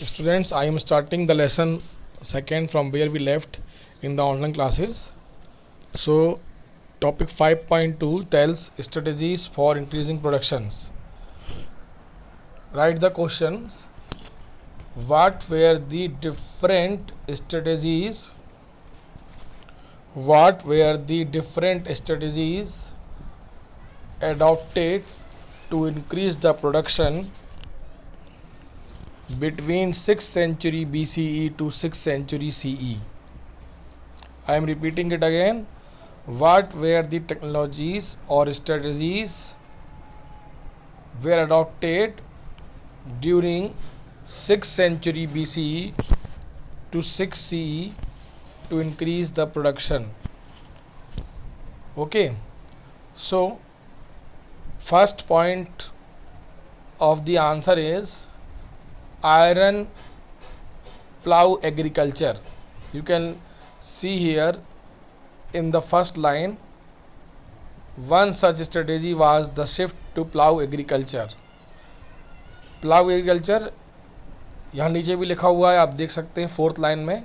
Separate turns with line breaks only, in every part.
Students, I am starting the lesson second from where we left in the online classes. So, topic 5.2 tells strategies for increasing productions. Write the questions. What were the different strategies? What were the different strategies adopted to increase the production between 6th century BCE to 6th century CE? I am repeating it again. What were the technologies or strategies were adopted during 6th century BCE to 6th CE to increase the production? Okay, so first point of the answer is iron plough agriculture. You can see here in the first line, one such strategy was the shift to plough agriculture. Plough agriculture यहाँ नीचे भी लिखा हुआ है, आप देख सकते हैं फोर्थ लाइन में.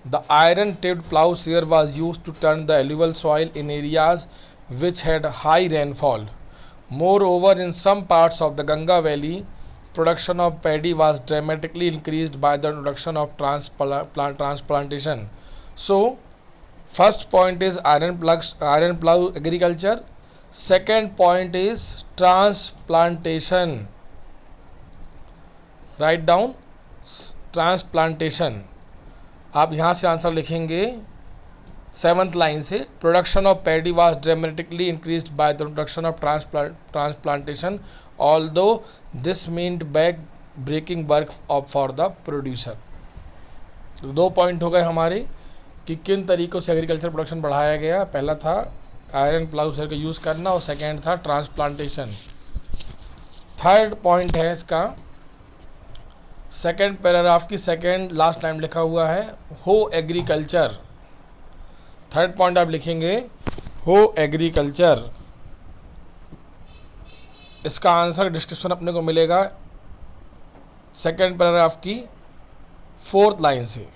The iron tipped ploughshare was used to turn the alluvial soil in areas which had high rainfall. Moreover, in some parts of the Ganga Valley, production of paddy was dramatically increased by the introduction of transplantation. So, first point is iron plough agriculture. Second point is transplantation. Write down transplantation. आप यहाँ से answer लिखेंगे seventh line से. Production of paddy was dramatically increased by the introduction of transplantation, although this meant back breaking work for the producer. तो दो point हो गए हमारे कि किन तरीक़ों से एग्रीकल्चर प्रोडक्शन बढ़ाया गया. पहला था आयरन प्लाउशर का यूज़ करना और सेकेंड था ट्रांसप्लांटेशन. थर्ड पॉइंट है इसका सेकेंड पैराग्राफ की सेकेंड लास्ट लाइन लिखा हुआ है, हो एग्रीकल्चर. थर्ड पॉइंट आप लिखेंगे हो एग्रीकल्चर. इसका आंसर डिस्क्रिप्शन अपने को मिलेगा सेकेंड पैराग्राफ की फोर्थ लाइन से.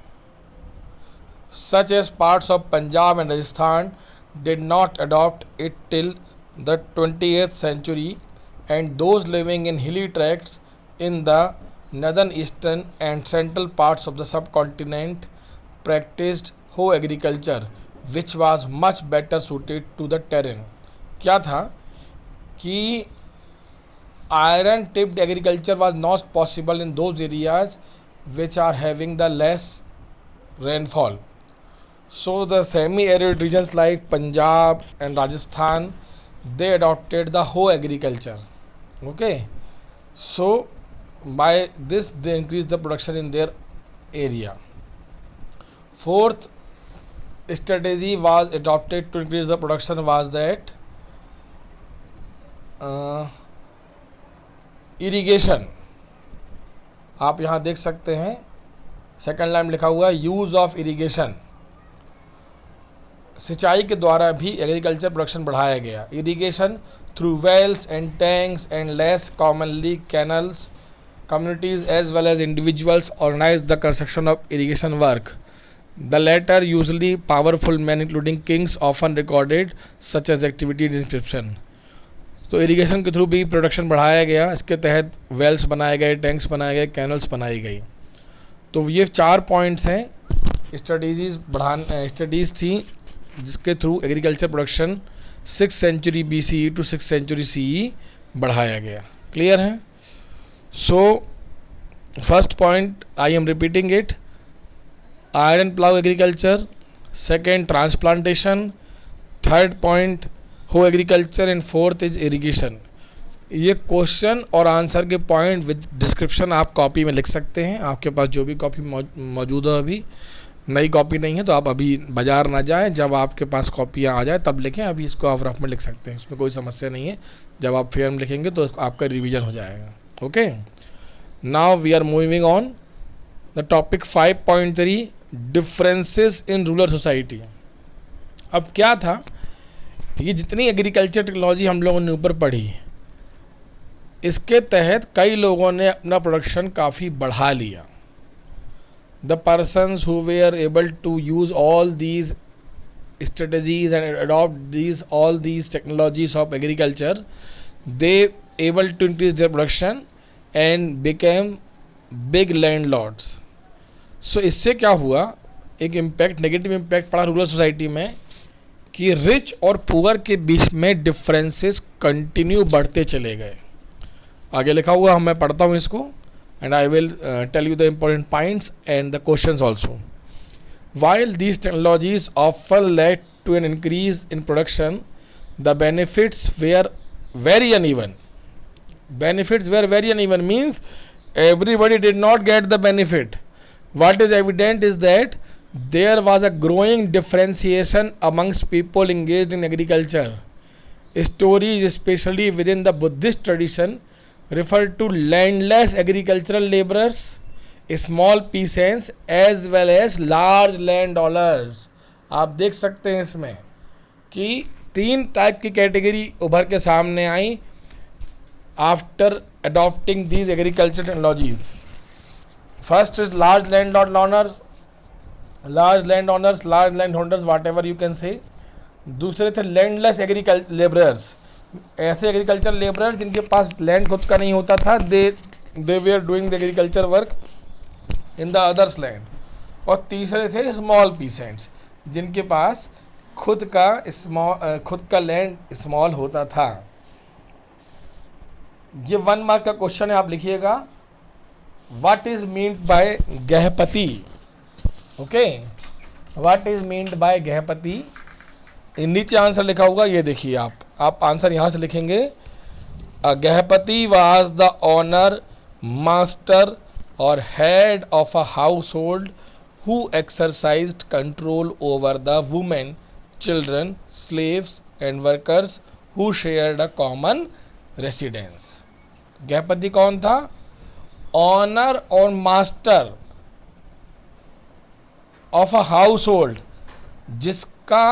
Such as parts of Punjab and Rajasthan did not adopt it till the 20th century and those living in hilly tracts in the northern eastern and central parts of the subcontinent practiced hoe agriculture which was much better suited to the terrain. क्या था कि iron tipped agriculture was not possible in those areas which are having the less rainfall. So the semi-arid regions like Punjab and Rajasthan, they adopted the hoe agriculture. Okay, so by this they increased the production in their area. Fourth strategy was adopted to increase the production was that irrigation. आप यहाँ देख सकते हैं second line लिखा हुआ है use of irrigation. सिंचाई के द्वारा भी एग्रीकल्चर प्रोडक्शन बढ़ाया गया. Irrigation through wells and tanks and less commonly canals. Communities as well as individuals organized the construction of irrigation work. The latter, usually powerful men including kings, often recorded such as activity description. तो irrigation के through भी production बढ़ाया गया. इसके तहत Wales बनाए गए, tanks बनाए गए, कैनल्स बनाई गई. तो ये 4 पॉइंट्स हैं स्टडीज़ थी जिसके through agriculture production 6th century BCE to 6th century CE बढ़ाया गया. क्लियर है? So, first point I am repeating it, iron plough agriculture. Second, transplantation. Third point, hoe agriculture. And fourth is irrigation. ये question और answer के point with description आप copy में लिख सकते हैं. आपके पास जो भी कॉपी मौजूद है, अभी नई कॉपी नहीं है तो आप अभी बाज़ार ना जाएं. जब आपके पास कॉपियाँ आ जाए तब लिखें. अभी इसको आप रफ में लिख सकते हैं, इसमें कोई समस्या नहीं है. जब आप फेयर में लिखेंगे तो आपका रिवीजन हो जाएगा. Okay, now we are moving on the topic 5.3 differences in rural society. अब क्या था, ये जितनी एग्रीकल्चर टेक्नोलॉजी हम लोगों ने ऊपर पढ़ी, इसके तहत कई लोगों ने अपना प्रोडक्शन काफ़ी बढ़ा लिया. the persons who were able to use all these strategies and adopt all these technologies of agriculture, they able to increase their production and became big landlords. So इससे क्या हुआ, एक इम्पैक्ट, नेगेटिव इम्पैक्ट पड़ा rural society में कि rich और poor के बीच में डिफरेंसेस कंटिन्यू बढ़ते चले गए. आगे लिखा हुआ मैं पढ़ता हूँ इसको, and I will tell you the important points and the questions also. While these technologies often led to an increase in production, the benefits were very uneven. Benefits were very uneven means everybody did not get the benefit. What is evident is that there was a growing differentiation amongst people engaged in agriculture. Stories, especially within the Buddhist tradition, refer to landless agricultural laborers, small peasants as well as large land owners. आप देख सकते हैं इसमें कि 3 type की category उभर के सामने आई after adopting these agriculture technologies. First is large land owners, large land holders, watt ever you can say. दूसरे थे लैंडलेस एग्रीकल्चर लेबरर्स, ऐसे एग्रीकल्चर लेबरर जिनके पास लैंड खुद का नहीं होता था, दे वे are doing the agriculture work in the others land. और तीसरे थे स्मॉल पीसेंट्स जिनके पास खुद का लैंड स्मॉल होता था. ये 1 मार्क का क्वेश्चन है, आप लिखिएगा. What is meant by grihapati. Okay, what is meant by grihapati. नीचे आंसर लिखा होगा, ये देखिए आप आंसर यहाँ से लिखेंगे. Grihapati was the owner, master or head of a household who exercised control over the women, children, slaves and workers who shared a common residence. गृहपति कौन था? ऑनर और मास्टर ऑफ अ हाउसहोल्ड जिसका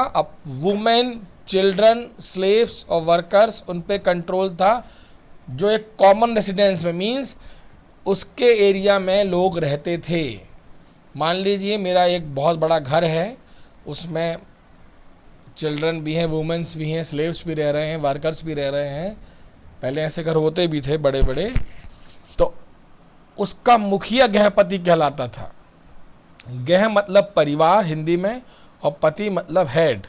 वुमेन, चिल्ड्रन, स्लेव्स और workers उन पे control था, जो एक कॉमन रेसिडेंस में मीन्स उसके एरिया में लोग रहते थे. मान लीजिए मेरा एक बहुत बड़ा घर है, उसमें चिल्ड्रन भी हैं, वुमेन्स भी हैं, स्लेव्स भी रह रहे हैं, वर्कर्स भी रह रहे हैं. पहले ऐसे घर होते भी थे बड़े बड़े. तो उसका मुखिया गृहपति कहलाता था. गृह मतलब परिवार हिंदी में, और पति मतलब हेड,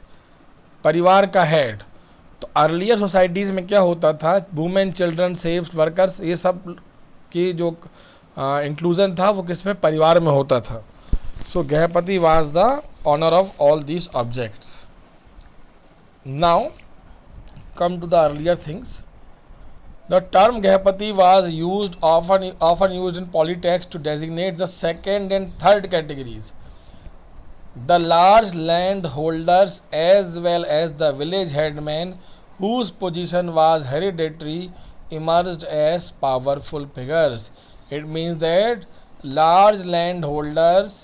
परिवार का हेड. तो अर्लियर सोसाइटीज़ में क्या होता था, वुमेन, चिल्ड्रन, स्लेव्स, वर्कर्स, ये सब की जो इंक्लूजन था वो किस में, परिवार में होता था. So grihapati was the owner of all these objects. Now come to the earlier things. The term grihapati was used often used in polytext to designate the second and third categories. The large land holders as well as the village headmen whose position was hereditary emerged as powerful figures. It means that large landholders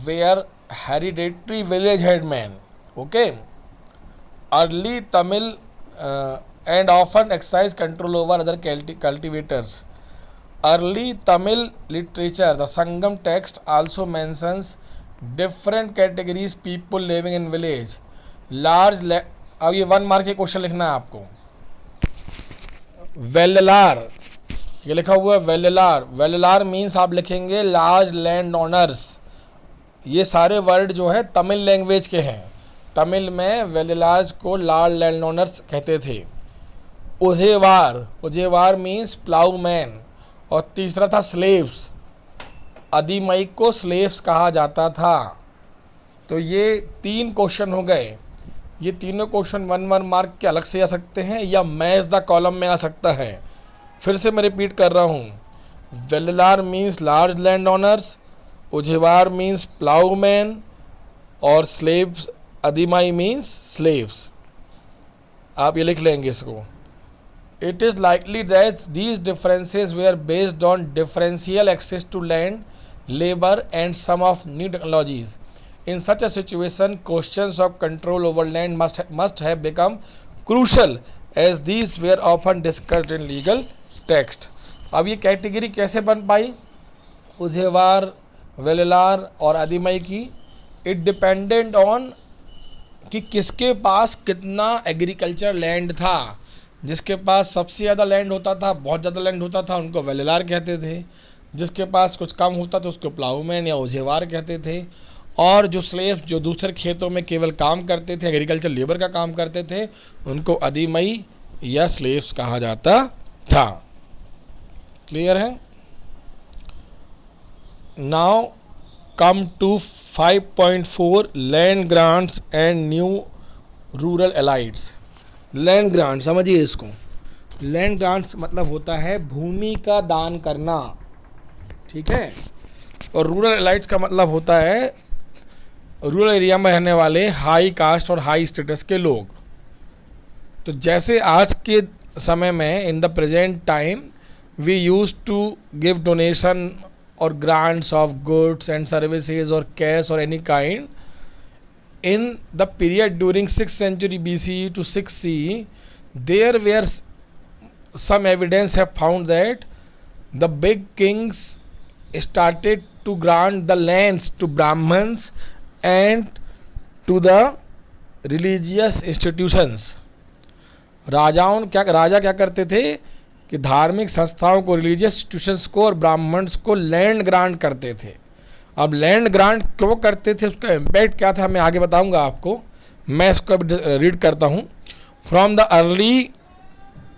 were hereditary village headmen. Okay. Early Tamil and often exercised control over other cultivators. Early Tamil literature, the Sangam text also mentions different categories people living in village. अब ये 1 mark के question लिखना है आपको. वेल्लार, ये लिखा हुआ है वेल्लार. वेल्लार मीन्स आप लिखेंगे लार्ज लैंड ओनर्स. ये सारे वर्ड जो है तमिल लैंग्वेज के हैं. तमिल में वेल्लार्स को लार्ज लैंड ओनर्स कहते थे. उजेवार मीन्स प्लाउमैन. और तीसरा था स्लेव्स. अधिमई को स्लेव्स कहा जाता था. तो ये 3 क्वेश्चन हो गए. ये तीनों क्वेश्चन 1 मार्क के अलग से आ सकते हैं या मैच द कॉलम में आ सकता है. फिर से मैं रिपीट कर रहा हूँ. Vellalar means large land owners, uzhavar means ploughman, और स्लेव्स अधिमाई मीन्स स्लेव्स. आप ये लिख लेंगे इसको. It is likely that these differences were based on differential access to land, labor and some of new technologies. In such a situation, questions of control over land must have become crucial as these were often discussed in legal text. अब ये category कैसे बन पाई? उजेवार, वेलिलार और आदिमई की, it dependent on कि किसके पास कितना agriculture land था। जिसके पास सबसे ज़्यादा लैंड होता था, बहुत ज़्यादा लैंड होता था, उनको वेलिलार कहते थे। जिसके पास कुछ कम होता था उसको प्लाऊमैन या ओझेवार कहते थे। और जो स्लेव्स जो दूसरे खेतों में केवल काम करते थे, एग्रीकल्चर लेबर का काम करते थे, उनको आदिमई या स्लेव्स कहा जाता था। क्लियर है? Now come to 5.4 land grants and new rural elites. Land grant समझिए इसको। लैंड ग्रांट्स मतलब होता है भूमि का दान करना, ठीक है। और रूरल एलाइट्स का मतलब होता है रूरल एरिया में रहने वाले हाई कास्ट और हाई स्टेटस के लोग। तो जैसे आज के समय में in the present time we use to give donation और grants of goods and services और कैश और any kind, in the period during 6th century BCE to 6 CE, there were some evidence have found that the big kings started to grant the lands to Brahmins and to the religious institutions. राजा क्या करते थे कि धार्मिक संस्थाओं को, religious institutions को और Brahmins को लैंड ग्रांट करते थे। अब लैंड ग्रांट क्यों करते थे, उसका इम्पैक्ट क्या था, मैं आगे बताऊंगा आपको। मैं इसको रीड करता हूँ। From the early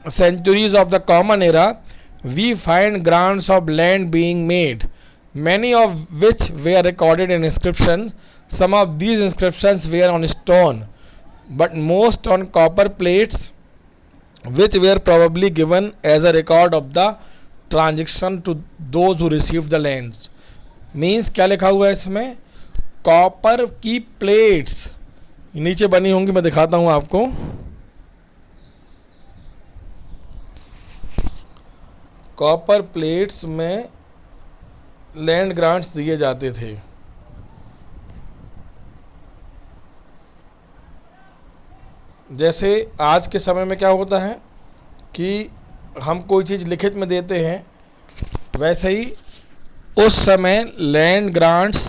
centuries of the common era, we find grants of land being made, many of which were recorded in inscription. Some of these inscriptions were on stone, but most on copper plates, which were probably given as a record of the transaction to those who received the lands. Means क्या लिखा हुआ है इसमें, copper की plates नीचे बनी होंगी, मैं दिखाता हूं आपको। कॉपर प्लेट्स में लैंड ग्रांट्स दिए जाते थे। जैसे आज के समय में क्या होता है कि हम कोई चीज़ लिखित में देते हैं, वैसे ही उस समय लैंड ग्रांट्स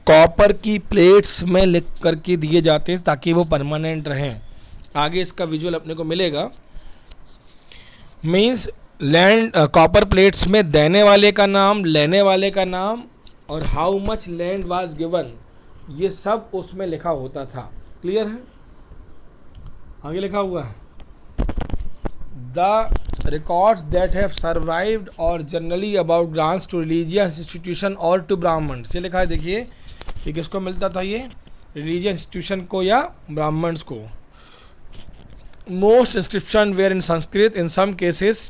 कॉपर की प्लेट्स में लिख करके दिए जाते हैं ताकि वो परमानेंट रहें। आगे इसका विजुअल अपने को मिलेगा। मीन्स लैंड कॉपर प्लेट्स में देने वाले का नाम, लेने वाले का नाम और how much land was given, ये सब उसमें लिखा होता था। क्लियर है? आगे लिखा हुआ है, the records that have survived or generally about grants to religious institution or to brahmins। ये लिखा है, देखिए ये किसको मिलता था, ये religious institution को या ब्राह्मण्स को। most inscription were in Sanskrit in some cases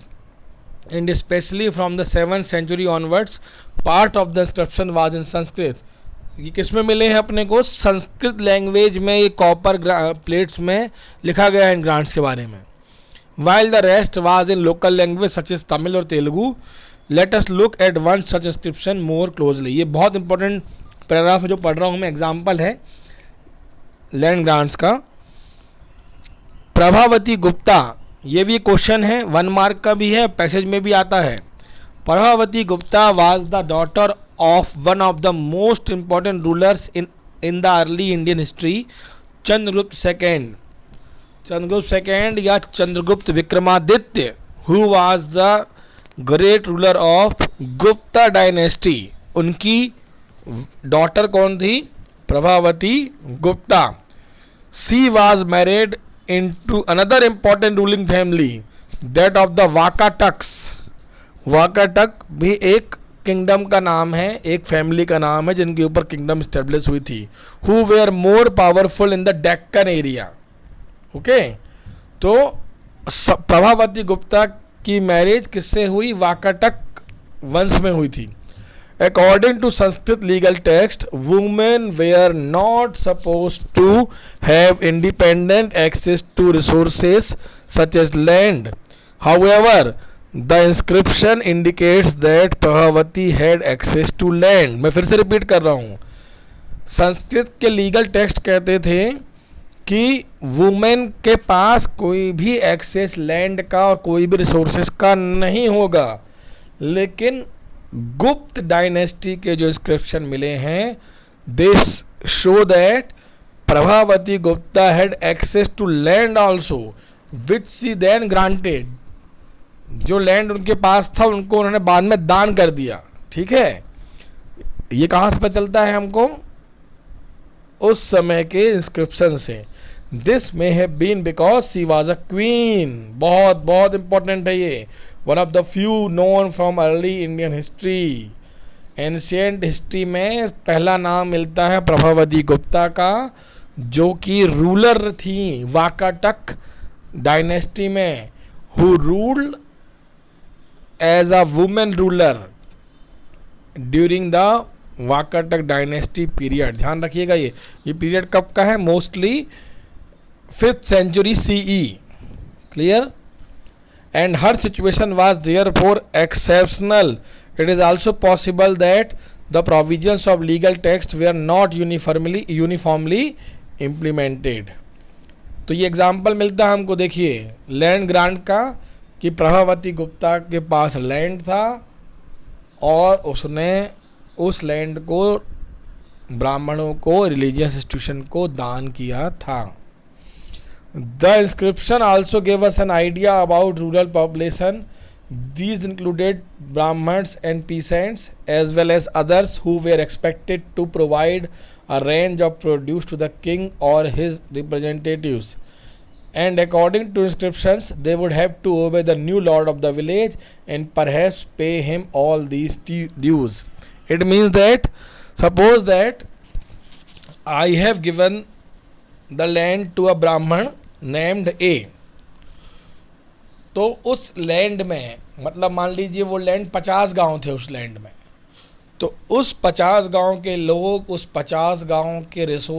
and especially from the 7th century onwards part of the inscription was in Sanskrit। ये किस में मिले हैं अपने को, संस्कृत लैंग्वेज में ये कॉपर प्लेट्स में लिखा गया है इन ग्रांट्स के बारे में। While the rest was in local language such as Tamil और Telugu, let us look at one such inscription more closely। ये बहुत इंपॉर्टेंट पैराग्राफ जो पढ़ रहा हूँ मैं, एग्जाम्पल है लैंड ग्रांट्स का। प्रभावती गुप्ता, ये भी क्वेश्चन है, 1 मार्क का भी है, पैसेज में भी आता है। Prabhavati Gupta was the daughter of one of the most important rulers in the early Indian history, Chandragupta second. Chandragupta second या Chandragupta Vikramaditya, who was the great ruler of Gupta dynasty. उनकी डॉटर कौन थी, Prabhavati Gupta. She was married into another important ruling family, that of the Vakatakas. Vakataka भी एक kingdom का नाम है, एक फैमिली का नाम है जिनके ऊपर किंगडम स्टेब्लिश हुई थी। Who were more powerful in the Deccan area. Okay, तो प्रभावती गुप्ता की मैरिज किससे हुई, वाकाटक वंश में हुई थी। According to Sanskrit legal text, women were not suppose to have independent access to resources such as land. However the inscription indicates that Prabhavati had access to land. मैं फिर से रिपीट कर रहा हूँ, संस्कृत के लीगल टेक्स्ट कहते थे कि वुमेन के पास कोई भी एक्सेस लैंड का और कोई भी रिसोर्सेस का नहीं होगा, लेकिन गुप्त डायनेस्टी के जो इंस्क्रिप्शन मिले हैं, this show that Prabhavati Gupta had access to land also which she then granted. जो लैंड उनके पास था उनको उन्होंने बाद में दान कर दिया। ठीक है, ये कहाँ से पता चलता है हमको? उस समय के इंस्क्रिप्शन से। This may have been because she was a queen. बहुत बहुत इंपॉर्टेंट है ये, one of the few known from early Indian history. Ancient history में पहला नाम मिलता है प्रभावती गुप्ता का, जो कि रूलर थी वाकाटक डायनेस्टी में, who ruled as a women ruler during the Vakataka dynasty period. ध्यान रखिएगा, ये पीरियड कब का है? Mostly 5th century CE. Clear? And her situation was therefore exceptional. It is also possible that the provisions of legal text were not uniformly implemented. तो ये example मिलता है हमको, देखिए लैंड ग्रांट का, कि प्रभावती गुप्ता के पास लैंड था और उसने उस लैंड को ब्राह्मणों को, रिलीजियस इंस्टीट्यूशन को दान किया था। The inscription also gave us an idea about rural population. These included Brahmins and peasants as well as others who were expected to provide a range of produce to the king or his representatives. And according to inscriptions, they would have to obey the new lord of the village and perhaps pay him all these dues. It means that, suppose that I have given the land to a Brahman named A, तो उस land में, मतलब मान लीजिए वो land 50 गांव थे उस लैंड में, तो उस 50 गांव के लोग उस 50 गांव के रिसोर्स